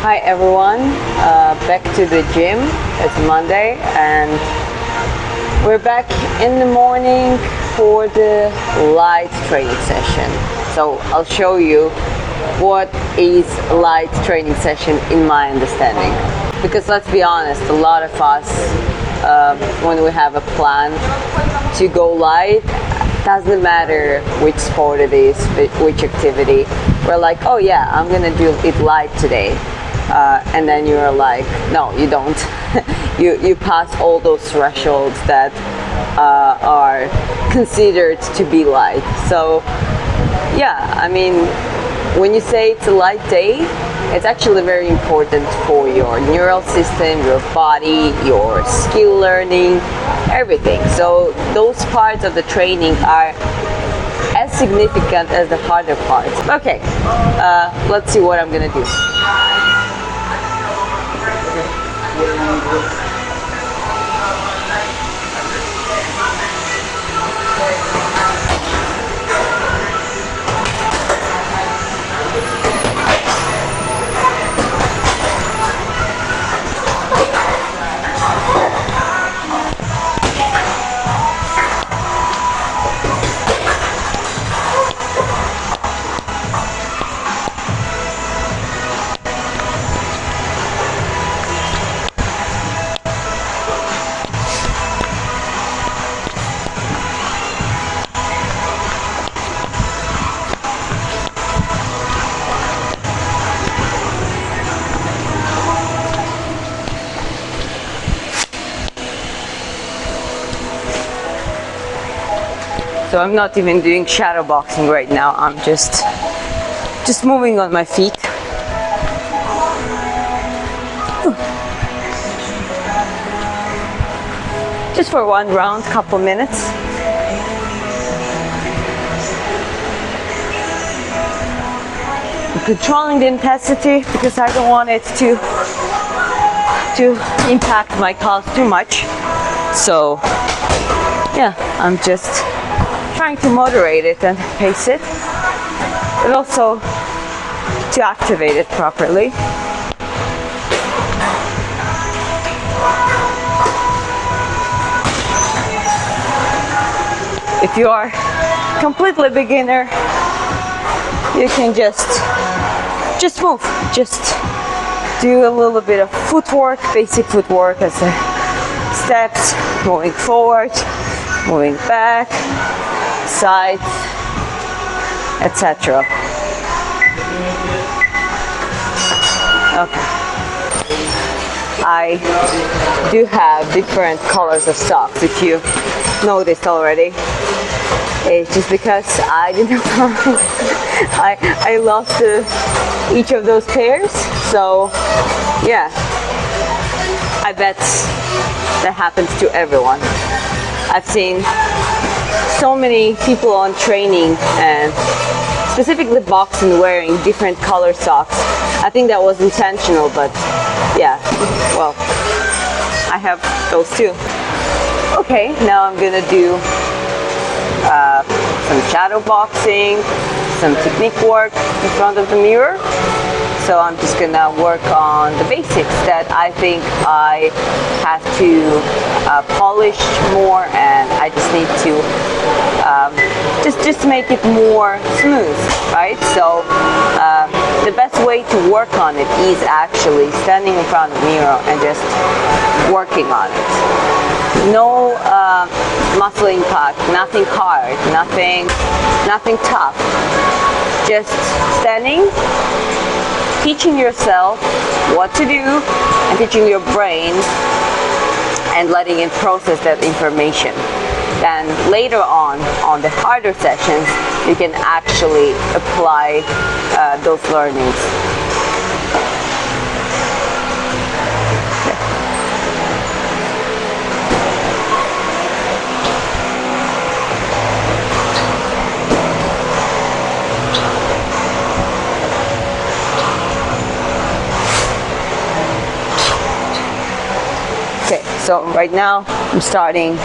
Hi everyone, back to the gym. It's Monday and we're back in the morning for the light training session. So I'll show you what is a light training session in my understanding. Because let's be honest, a lot of us, when we have a plan to go light, doesn't matter which sport it is, which activity, we're like, oh yeah, I'm gonna do it light today. And then you're like, no, you don't. you pass all those thresholds that are considered to be light. So yeah, I mean, when you say it's a light day, it's actually very important for your neural system, your body, your skill learning, everything. So those parts of the training are as significant as the harder parts. Okay, let's see what I'm gonna do. So I'm not even doing shadow boxing right now. I'm just moving on my feet. Just for one round, couple minutes. I'm controlling the intensity because I don't want it to impact my calves too much. So yeah, I'm just trying to moderate it and pace it, but also to activate it properly. If you are completely beginner, you can just move, just do a little bit of footwork, basic footwork as the steps, moving forward, moving back, sides, etc. Okay. I do have different colors of socks, if you noticed already. It's just because I didn't find I lost each of those pairs, so yeah, I bet that happens to everyone. I've seen so many people on training and specifically boxing wearing different color socks. I think that was intentional, but yeah, well, I have those too. Okay, now I'm gonna do some shadow boxing, some technique work in front of the mirror. So I'm just gonna work on the basics that I think I have to polish more, and I just need to just make it more smooth, right? So the best way to work on it is actually standing in front of the mirror and just working on it. No muscle impact, nothing hard, nothing tough. Just standing, teaching yourself what to do and teaching your brain and letting it process that information. Then later on the harder sessions, you can actually apply those learnings. Okay, so right now I'm starting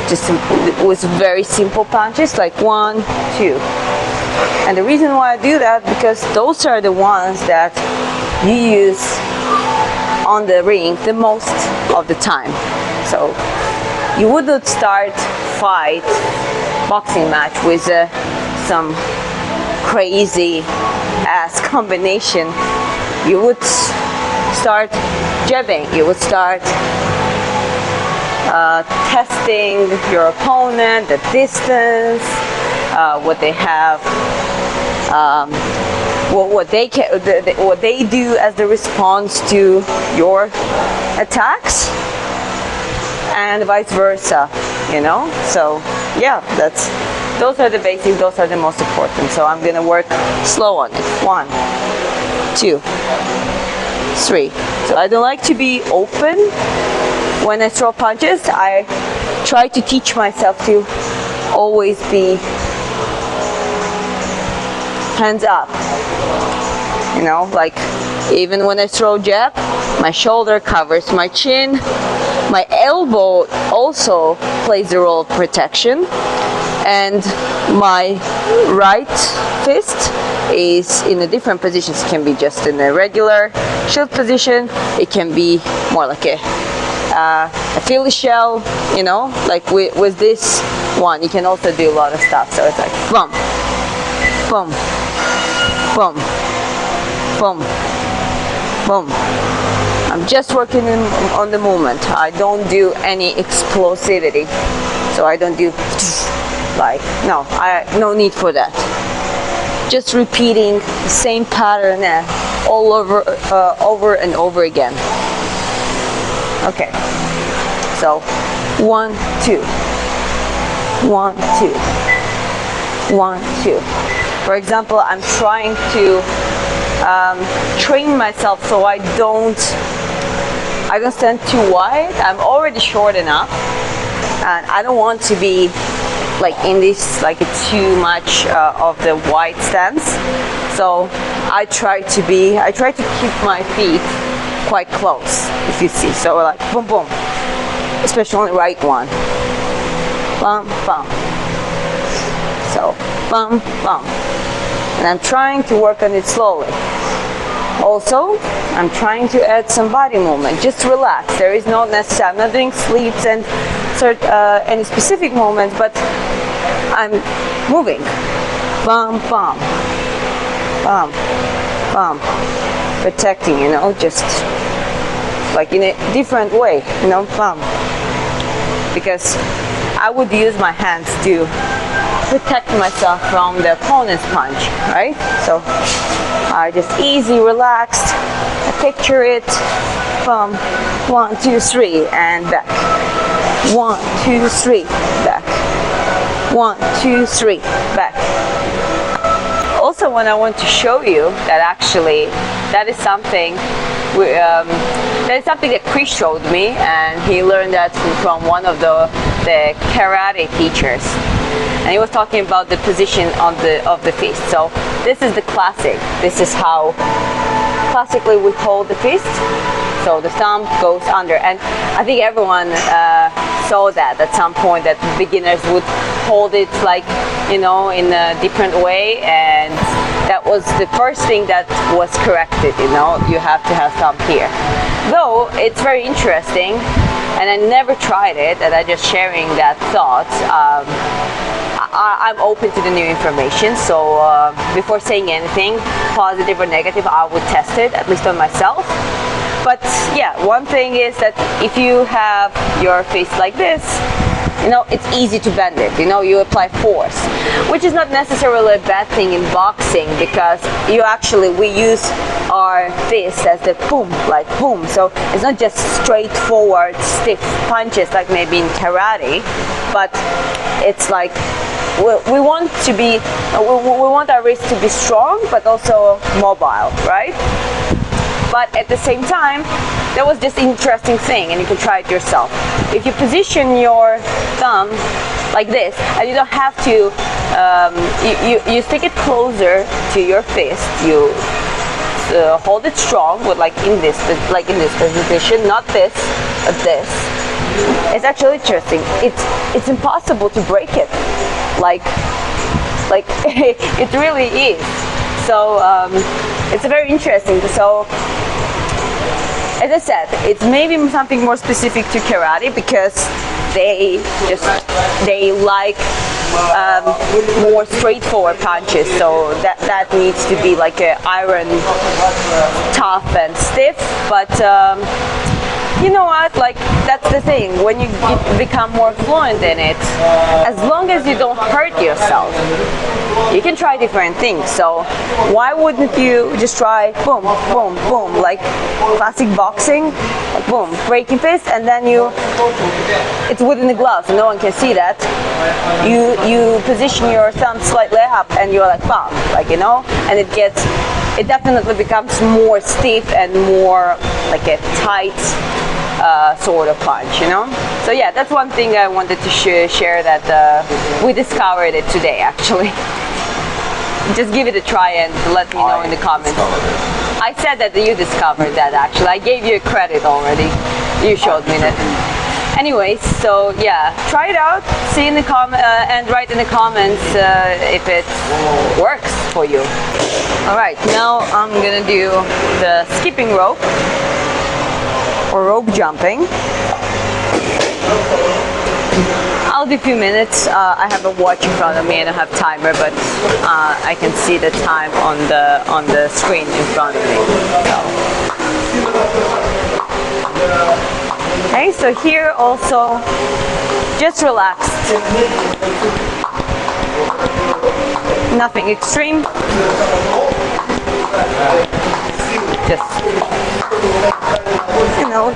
just with very simple punches, like 1, 2. And the reason why I do that, because those are the ones that you use on the ring the most of the time. So you wouldn't start fight boxing match with some crazy ass combination. You would start jabbing, you would start testing your opponent, the distance, what they have, what they do as the response to your attacks, and vice versa, you know. So yeah, those are the basics, those are the most important. So I'm gonna work slow on it. 1, 2, 3. So I don't like to be open when I throw punches. I try to teach myself to always be hands up, you know, like even when I throw jab, my shoulder covers my chin, my elbow also plays the role of protection, and my right fist is in a different position. It can be just in a regular shield position, it can be more like a Philly shell, you know, like with this one you can also do a lot of stuff. So it's like boom, boom, boom, boom, boom. I'm just working on the movement. I don't do any explosivity. So I don't do like, no need for that. Just repeating the same pattern all over and over again. Okay, so 1, 2, 1, 2, 1, 2. For example, I'm trying to train myself so I don't stand too wide. I'm already short enough, and I don't want to be like in this like too much of the wide stance. So I try to keep my feet quite close, if you see. So like boom, boom, especially on the right one. Bum, bum. So bum, bum. And I'm trying to work on it slowly. Also, I'm trying to add some body movement. Just relax. There is no necessary. I'm not doing sleeps and any specific movements, but I'm moving. Bum, bum, bum, bum. Protecting, you know, just like in a different way, you know, bum. Because I would use my hands to protect myself from the opponent's punch, right? So I just easy, relaxed, I picture it, bum, 1, 2, 3, and back. 1, 2, 3, back. 1, 2, 3, back. Also, when I want to show you that actually that is something that Chris showed me, and he learned that from one of the karate teachers, and he was talking about the position of the fist. So this is the classic. This is how classically we hold the fist. So the thumb goes under, and I think everyone saw that at some point, that beginners would hold it like, you know, in a different way, and that was the first thing that was corrected, you know, you have to have thumb here. Though it's very interesting, and I never tried it, and I'm just sharing that thought. I'm open to the new information, so before saying anything, positive or negative, I would test it, at least on myself. But yeah, one thing is that if you have your fist like this, you know, it's easy to bend it, you know, you apply force, which is not necessarily a bad thing in boxing, because we use our fist as the boom, like boom. So it's not just straightforward stiff punches like maybe in karate, but it's like we want our wrist to be strong but also mobile, right? But at the same time, that was just an interesting thing, and you can try it yourself. If you position your thumb like this, and you don't have to, you stick it closer to your fist, you hold it strong, with like in this position, not this, but this. It's actually interesting. It's impossible to break it. Like it really is. So it's very interesting. So as I said, it's maybe something more specific to karate because they like more straightforward punches. So that needs to be like a iron, tough and stiff. But you know what? Like that's the thing. When you become more fluent in it, as long as you don't hurt yourself, you can try different things. So why wouldn't you just try boom, boom, boom, like classic boxing, like boom, breaking fist, and then it's within the glove, so no one can see that. You position your thumb slightly up, and you're like bam, like and it definitely becomes more stiff and more like a tight sort of punch, So yeah, that's one thing I wanted to share that we discovered it today, actually. Just give it a try and let me know in the comments. I said that you discovered that, actually. I gave you credit already. You showed me that. Anyways, so yeah, try it out. See in the and write in the comments if it works for you. All right, now I'm gonna do the skipping rope or rope jumping. I'll do a few minutes. I have a watch in front of me and I have timer, but I can see the time on the screen in front of me. Okay, so here also just relaxed. Nothing extreme. Just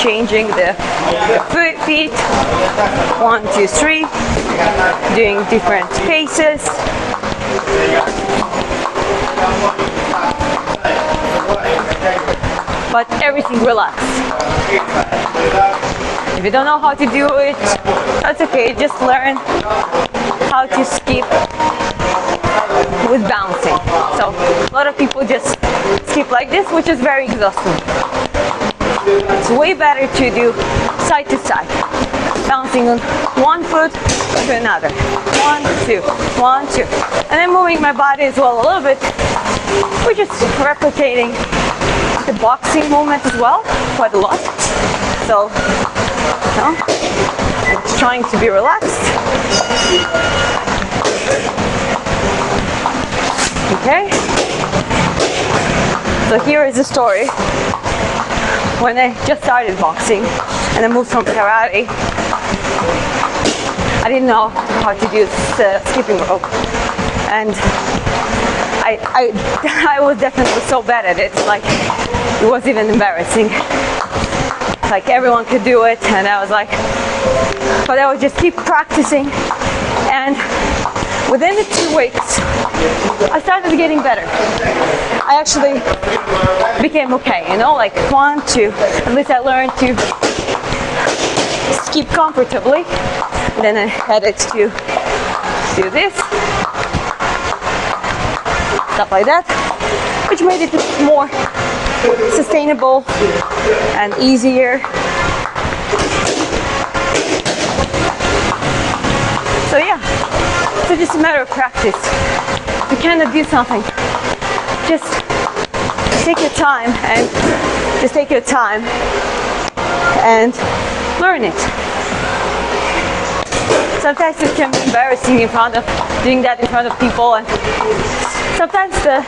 changing the feet. 1, 2, 3. Doing different paces. But everything relaxed. If you don't know how to do it, that's okay. Just learn how to skip with bouncing. So a lot of people just skip like this, which is very exhausting. It's way better to do side to side, bouncing on one foot to another. 1, 2, 1, 2. And then moving my body as well a little bit, which is replicating the boxing movement as well, quite a lot. So, just trying to be relaxed. Okay. So here is the story. When I just started boxing and I moved from karate, I didn't know how to do skipping rope, and I was definitely so bad at it, like it was even embarrassing. Like everyone could do it, and I was like, but I would just keep practicing, and within the 2 weeks, I started getting better. I actually became okay, like 1, 2. At least I learned to skip comfortably. Then I headed to do this, stuff like that, which made it more sustainable and easier. So yeah, so just a matter of practice. If you cannot do something, just take your time and learn it. Sometimes it can be embarrassing doing that in front of people, and sometimes the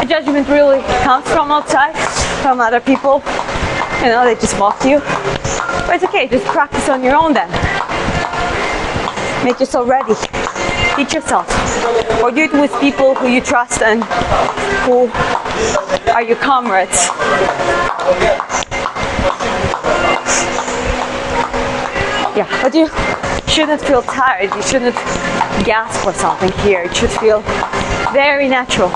judgment really comes from outside, from other people. They just mock you. But it's okay, just practice on your own then. Make yourself ready. Teach yourself. Or do it with people who you trust and who are your comrades. Yeah, but you shouldn't feel tired. You shouldn't gasp for something here. It should feel very natural.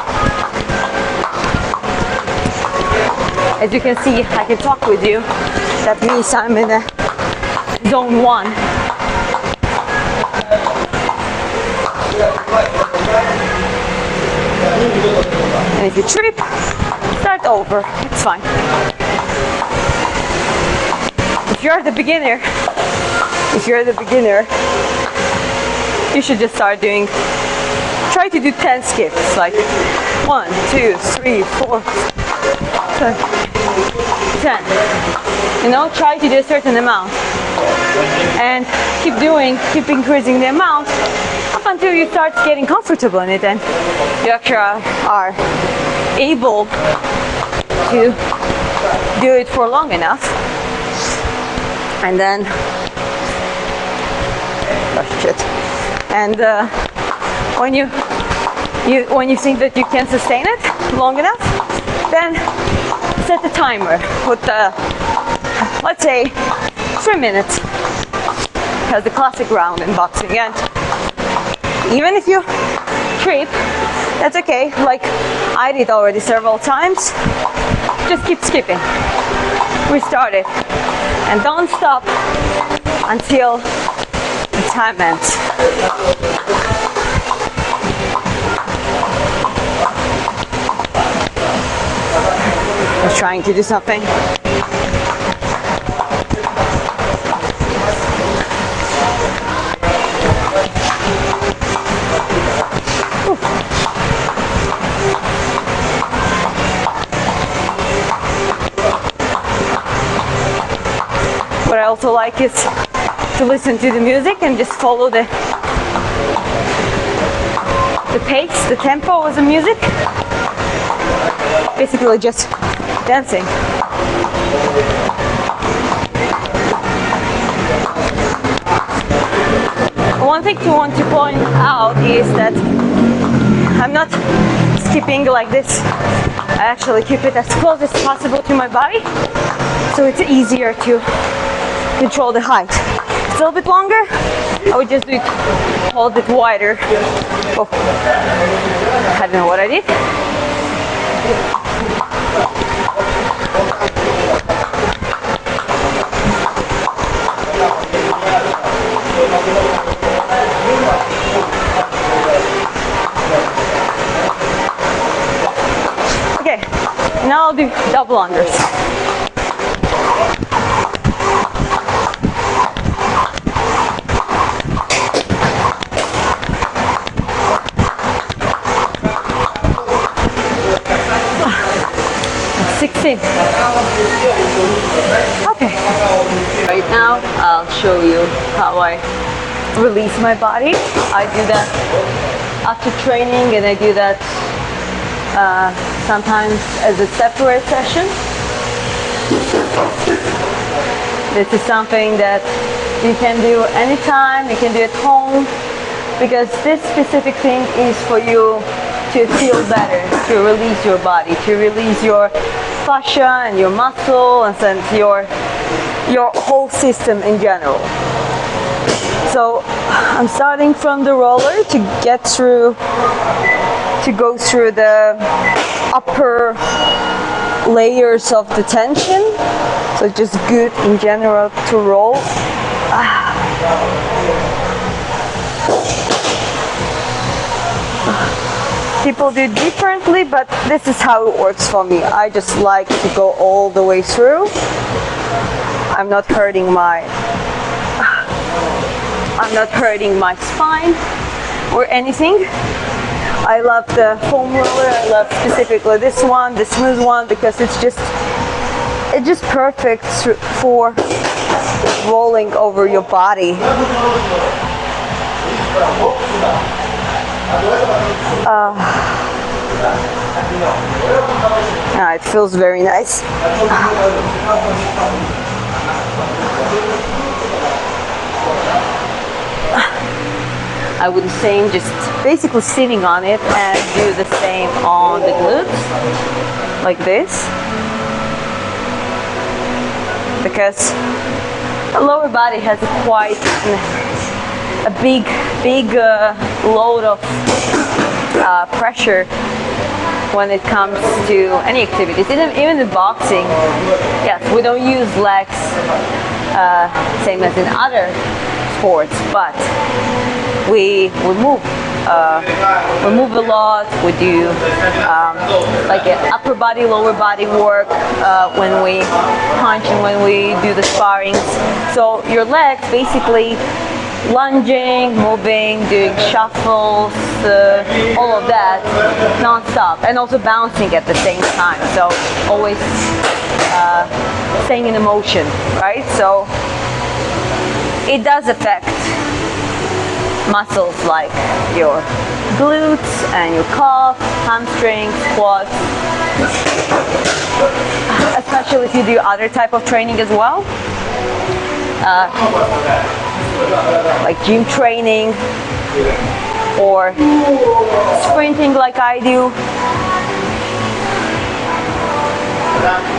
As you can see, I can talk with you. That means I'm in a zone 1. And if you trip, start over. It's fine. If you're the beginner, you should just try to do do 10 skips, like 1, 2, 3, 4, 5, 10. You know, try to do a certain amount and keep increasing the amount up until you start getting comfortable in it and you actually are able to do it for long enough. And then and when you think that you can sustain it long enough, then set a timer with let's say 3 minutes, as the classic round in boxing. And even if you trip, that's okay. Like I did already several times. Just keep skipping. Restart it, and don't stop until the time ends. I was trying to do something. What I also like is to listen to the music and just follow the pace, the tempo of the music. Basically just dancing. One thing to want to point out is that I'm not skipping like this. I actually keep it as close as possible to my body, so it's easier to control the height. It's a little bit longer, I would just do it a little bit wider. Oh, I don't know what I did. Okay, now I'll do double unders. Okay. Right now, I'll show you how I release my body. I do that after training, and I do that sometimes as a separate session. This is something that you can do anytime, you can do at home, because this specific thing is for you to feel better, to release your body, to release your fascia and your muscle and your whole system in general. So I'm starting from the roller to go through the upper layers of the tension. So just good in general to roll. People do it differently, but this is how it works for me. I just like to go all the way through. I'm not hurting my spine or anything. I love the foam roller. I love specifically this one, the smooth one, because it's just perfect for rolling over your body. It feels very nice. I would say just basically sitting on it and do the same on the glutes, like this, because the lower body has quite a big load of pressure when it comes to any activities. Even in boxing, yes, we don't use legs same as in other sports, but we move a lot. We do like an upper body, lower body work when we punch and when we do the sparring. So your legs basically lunging, moving, doing shuffles, all of that non-stop, and also bouncing at the same time. So always staying in motion, right? So it does affect muscles like your glutes and your calf, hamstrings, quads, especially if you do other type of training as well, like gym training or sprinting like I do.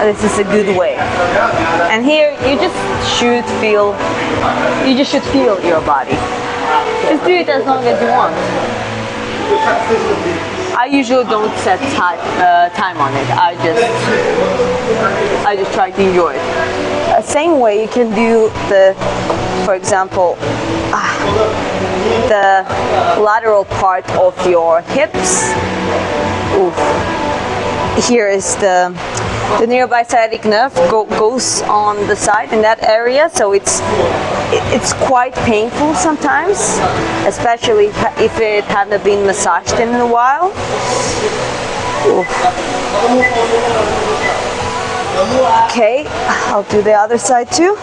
This is a good way. And here you just should feel your body. Just do it as long as you want. I usually don't set time on it. I just try to enjoy it. Same way you can do for example, the lateral part of your hips. Oof. Here is the neurobasilic nerve goes on the side in that area, so it's quite painful sometimes, especially if it hasn't been massaged in a while. Oof. Okay, I'll do the other side too.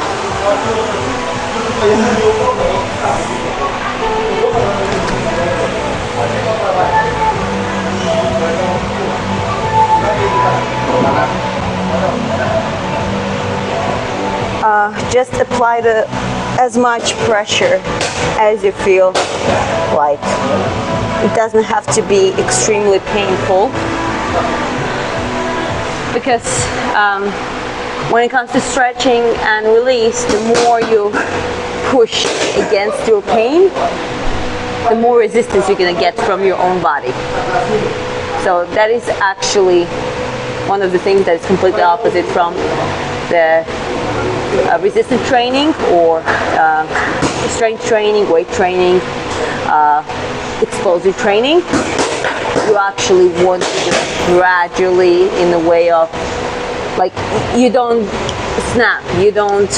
Just apply as much pressure as you feel like. It doesn't have to be extremely painful, because when it comes to stretching and release, the more you push against your pain, the more resistance you're going to get from your own body. So that is actually one of the things that is completely opposite from the resistance training or strength training, weight training, explosive training. You actually want to just gradually, in the way of, like, you don't snap, you don't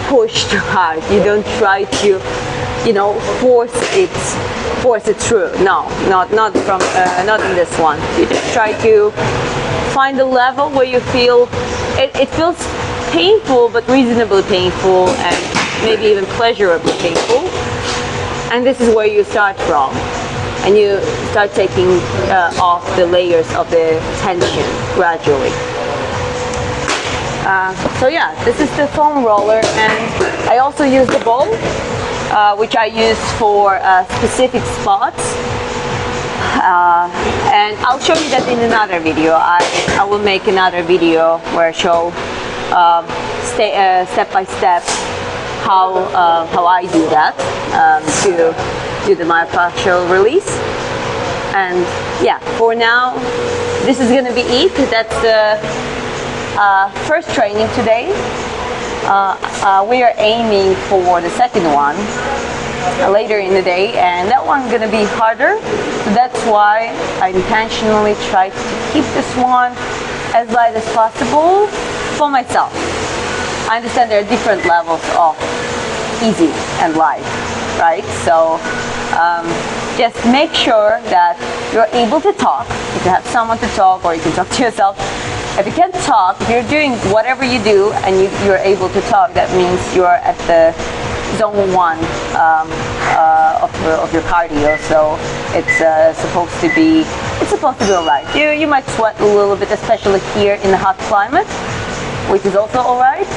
push too hard, you don't try to, force it through. No, not in this one. You just try to find a level where you feel it feels painful, but reasonably painful, and maybe even pleasurably painful. And this is where you start from, and you start taking off the layers of the tension gradually. So yeah, this is the foam roller, and I also use the ball, which I use for specific spots. And I'll show you that in another video. I will make another video where I show step by step how I do that to do the myofascial release. And yeah, for now, this is going to be it. That's the first training today. We are aiming for the second one later in the day, and that one's going to be harder. So that's why I intentionally try to keep this one as light as possible for myself. I understand there are different levels of easy and light, right? So just make sure that you're able to talk. You can have someone to talk, or you can talk to yourself. If you can't talk, if you're doing whatever you do and you're able to talk, that means you're at the zone 1 of your cardio. So it's supposed to be alright. You might sweat a little bit, especially here in the hot climate, which is also alright.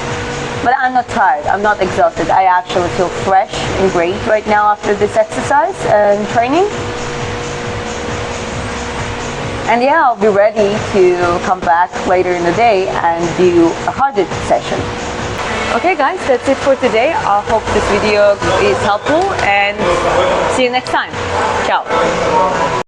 But I'm not tired, I'm not exhausted. I actually feel fresh and great right now after this exercise and training. And yeah, I'll be ready to come back later in the day and do a harder session. Okay guys, that's it for today. I hope this video is helpful, and see you next time. Ciao.